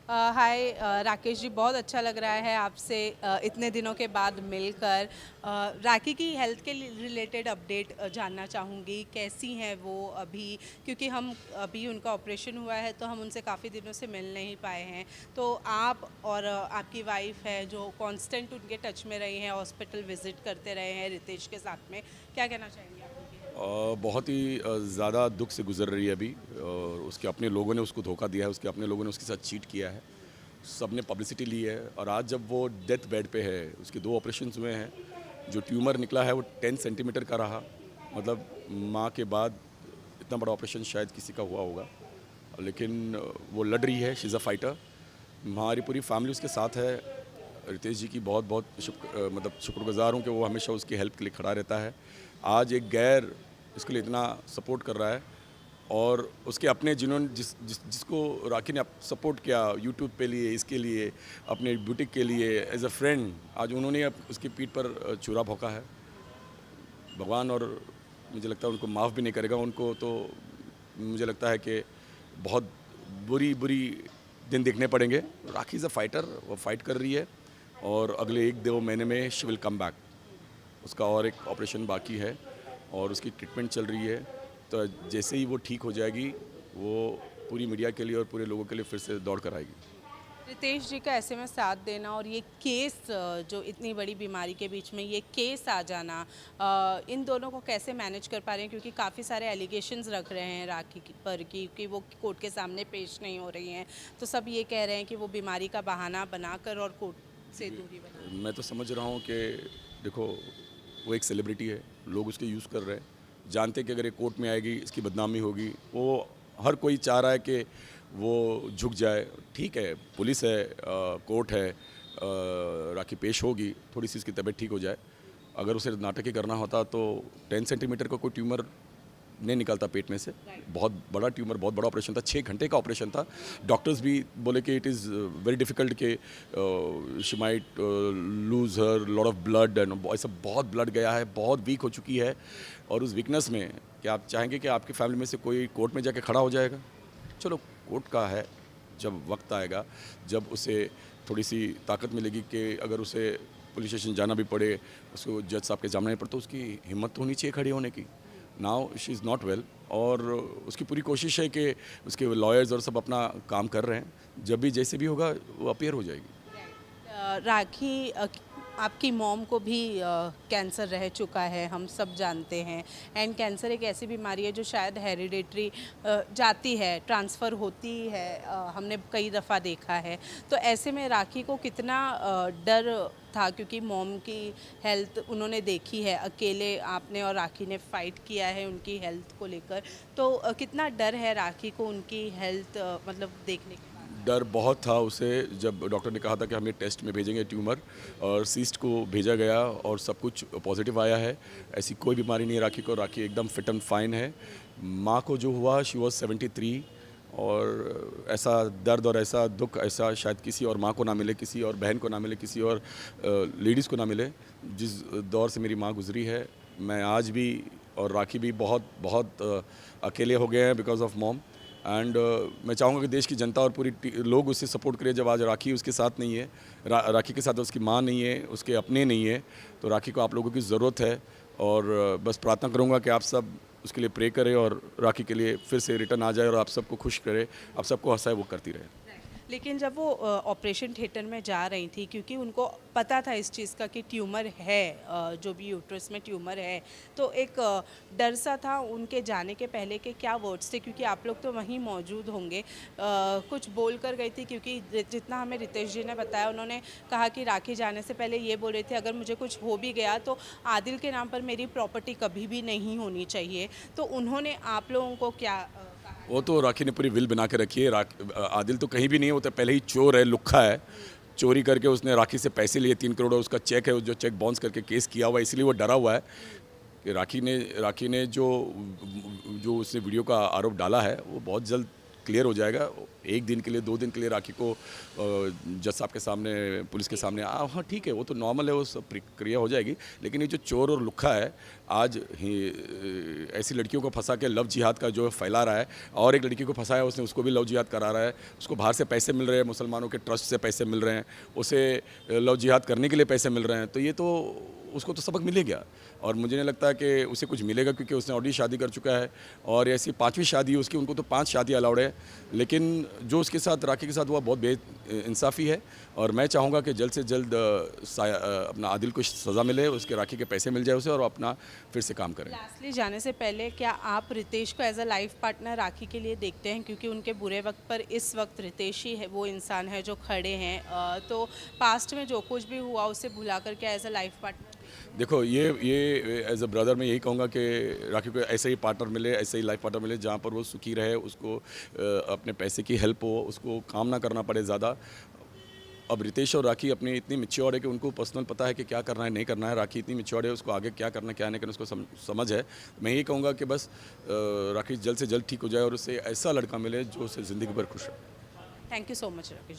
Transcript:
हाय राकेश जी, बहुत अच्छा लग रहा है आपसे इतने दिनों के बाद मिलकर। राखी की हेल्थ के रिलेटेड अपडेट जानना चाहूँगी, कैसी हैं वो अभी? क्योंकि हम अभी उनका ऑपरेशन हुआ है तो हम उनसे काफ़ी दिनों से मिल नहीं पाए हैं। तो आप और आपकी वाइफ है जो कांस्टेंट उनके टच में रही हैं, हॉस्पिटल विजिट करते रहे हैं रितेश के साथ में, क्या कहना चाहेंगे आप उनकी हेल्थ? बहुत ही ज़्यादा दुख से गुजर रही है अभी और उसके अपने लोगों ने उसको धोखा दिया है, उसके अपने लोगों ने उसके साथ चीट किया है। सब ने पब्लिसिटी ली है और आज जब वो डेथ बेड पे है, उसके 2 ऑपरेशंस हुए हैं। जो ट्यूमर निकला है वो 10 सेंटीमीटर का रहा। मतलब माँ के बाद इतना बड़ा ऑपरेशन शायद किसी का हुआ होगा। लेकिन वो लड़ रही है, शी इज़ अ फाइटर। हमारी पूरी फैमिली उसके साथ है। रितेश जी की बहुत बहुत मतलब शुक्रगुजार हूँ कि वो हमेशा उसकी हेल्प के लिए खड़ा रहता है। आज एक गैर इसके लिए इतना सपोर्ट कर रहा है और उसके अपने जिन्होंने जिसको राखी ने सपोर्ट किया यूट्यूब पे लिए, इसके लिए, अपने बुटीक के लिए, एज अ फ्रेंड, आज उन्होंने उसकी पीठ पर छुरा भोंका है। भगवान और मुझे लगता है उनको माफ़ भी नहीं करेगा उनको। तो मुझे लगता है कि बहुत बुरी बुरी दिन देखने पड़ेंगे। राखी इज़ अ फाइटर, वो फाइट कर रही है और अगले 1-2 महीने में शी विल कम बैक। उसका और एक ऑपरेशन बाकी है और उसकी ट्रीटमेंट चल रही है। तो जैसे ही वो ठीक हो जाएगी, वो पूरी मीडिया के लिए और पूरे लोगों के लिए फिर से दौड़ कर आएगी। रितेश जी का ऐसे में साथ देना और ये केस जो इतनी बड़ी बीमारी के बीच में ये केस आ जाना, इन दोनों को कैसे मैनेज कर पा रहे हैं? क्योंकि काफ़ी सारे एलिगेशंस रख रहे हैं राखी पर कि वो कोर्ट के सामने पेश नहीं हो रही हैं, तो सब ये कह रहे हैं कि वो बीमारी का बहाना बनाकर और कोर्ट से दूरी बना रही मैं तो समझ रहा हूँ कि देखो, वो एक सेलिब्रिटी है, लोग उसके यूज़ कर रहे हैं, जानते हैं कि अगर ये कोर्ट में आएगी इसकी बदनामी होगी। वो हर कोई चाह रहा है कि वो झुक जाए। ठीक है, पुलिस है, कोर्ट है, राखी पेश होगी, थोड़ी सी इसकी तबीयत ठीक हो जाए। अगर उसे नाटक ही करना होता तो 10 सेंटीमीटर का कोई ट्यूमर नहीं निकलता पेट में से। राइट। बहुत बड़ा ट्यूमर, बहुत बड़ा ऑपरेशन था, 6 घंटे का ऑपरेशन था। डॉक्टर्स भी बोले कि इट इज़ वेरी डिफ़िकल्ट कि she might lose her lot of blood and ऐसा बहुत ब्लड गया है, बहुत वीक हो चुकी है। और उस वीकनेस में क्या आप चाहेंगे कि आपकी फैमिली में से कोई कोर्ट में जाके खड़ा हो जाएगा? चलो, कोर्ट का है, जब वक्त आएगा, जब उसे थोड़ी सी ताकत मिलेगी कि अगर उसे पुलिस स्टेशन जाना भी पड़े, उसको जज साहब के सामने पड़े, तो उसकी हिम्मत तो होनी चाहिए खड़ी होने की। Now she is not well और उसकी पूरी कोशिश है कि उसके लॉयर्स और सब अपना काम कर रहे हैं। जब भी जैसे भी होगा वो अपीयर हो जाएगी। राखी, आपकी मॉम को भी कैंसर रह चुका है, हम सब जानते हैं। एंड कैंसर एक ऐसी बीमारी है जो शायद हेरिडेटरी जाती है, ट्रांसफ़र होती है, हमने कई दफ़ा देखा है। तो ऐसे में राखी को कितना डर था, क्योंकि मॉम की हेल्थ उन्होंने देखी है, अकेले आपने और राखी ने फ़ाइट किया है उनकी हेल्थ को लेकर। तो कितना डर है राखी को उनकी हेल्थ मतलब देखने के बाद? डर बहुत था उसे। जब डॉक्टर ने कहा था कि हम ये टेस्ट में भेजेंगे ट्यूमर, और सीस्ट को भेजा गया और सब कुछ पॉजिटिव आया है। ऐसी कोई बीमारी नहीं है राखी को, राखी एकदम फिट एंड फाइन है। माँ को जो हुआ, शी वॉज 73। और ऐसा दर्द और ऐसा दुख ऐसा शायद किसी और माँ को ना मिले, किसी और बहन को ना मिले, किसी और लेडीज़ को ना मिले। जिस दौर से मेरी माँ गुजरी है, मैं आज भी और राखी भी बहुत बहुत अकेले हो गए हैं बिकॉज ऑफ मॉम। एंड मैं चाहूँगा कि देश की जनता और पूरी लोग उससे सपोर्ट करें। जब आज राखी उसके साथ नहीं है, राखी के साथ उसकी माँ नहीं है, उसके अपने नहीं है, तो राखी को आप लोगों की ज़रूरत है। और बस प्रार्थना करूँगा कि आप सब उसके लिए प्रे करें और राखी के लिए फिर से रिटर्न आ जाए और आप सबको खुश करे, आप सबको हंसाए, वो करती रहे। लेकिन जब वो ऑपरेशन थिएटर में जा रही थी, क्योंकि उनको पता था इस चीज़ का कि ट्यूमर है, जो भी यूट्रस में ट्यूमर है, तो एक डर सा था उनके जाने के पहले के क्या वर्ड्स थे? क्योंकि आप लोग तो वहीं मौजूद होंगे, कुछ बोल कर गई थी? क्योंकि जितना हमें रितेश जी ने बताया, उन्होंने कहा कि राखी जाने से पहले ये बोल रहे थे, अगर मुझे कुछ हो भी गया तो आदिल के नाम पर मेरी प्रॉपर्टी कभी भी नहीं होनी चाहिए। तो उन्होंने आप लोगों को क्या कहा? वो तो राखी ने पूरी विल बना के रखी है। आदिल तो कहीं भी नहीं है, वो तो पहले ही चोर है, लुक्खा है। चोरी करके उसने राखी से पैसे लिए 3 करोड़, उसका चेक है, जो चेक बाउंस करके केस किया हुआ है, इसलिए वो डरा हुआ है कि राखी ने जो जो उसने वीडियो का आरोप डाला है वो बहुत जल्द क्लियर हो जाएगा। एक दिन के लिए 2 दिन के लिए राखी को जज साहब के सामने, पुलिस के सामने हाँ ठीक है, वो तो नॉर्मल है, वो सब प्रक्रिया हो जाएगी। लेकिन ये जो चोर और लुक्खा है आज ही ऐसी लड़कियों को फंसा के लव जिहाद का जो फैला रहा है, और एक लड़की को फंसाया उसने, उसको भी लव जिहाद करा रहा है, उसको बाहर से पैसे मिल रहे हैं, मुसलमानों के ट्रस्ट से पैसे मिल रहे हैं, उसे लव जिहाद करने के लिए पैसे मिल रहे हैं, तो ये तो उसको तो सबक मिलेगा। और मुझे नहीं लगता कि उसे कुछ मिलेगा, क्योंकि उसने ऑलरेडी शादी कर चुका है और ऐसी 5वीं शादी है उसकी, उनको तो 5 शादियाँ अलाउड है। लेकिन जो उसके साथ राखी के साथ हुआ बहुत बेइंसाफ़ी है, और मैं चाहूँगा कि जल्द से जल्द अपना आदिल को सज़ा मिले, उसके राखी के पैसे मिल जाए उसे, और अपना फिर से काम करें। लास्टली जाने से पहले क्या आप रितेश को एज अ लाइफ पार्टनर राखी के लिए देखते हैं, क्योंकि उनके बुरे वक्त पर इस वक्त रितेश ही है वो इंसान है जो खड़े हैं, तो पास्ट में जो कुछ भी हुआ उसे भुला कर क्या एज अ लाइफ पार्टनर? देखो ये एज अ ब्रदर मैं यही कहूँगा कि राखी को ऐसे ही पार्टनर मिले, ऐसे ही लाइफ पार्टनर मिले जहाँ पर वो सुखी रहे, उसको अपने पैसे की हेल्प हो, उसको काम ना करना पड़े ज़्यादा। अब रितेश और राखी अपनी इतनी मैच्योर है कि उनको पर्सनल पता है कि क्या करना है नहीं करना है। राखी इतनी मैच्योर है, उसको आगे क्या करना है क्या नहीं करना उसको समझ है। मैं यही कहूँगा कि बस राखी जल्द से जल्द ठीक हो जाए और उससे ऐसा लड़का मिले जो उसे ज़िंदगी भर खुश रहे। Thank you so much Rakesh.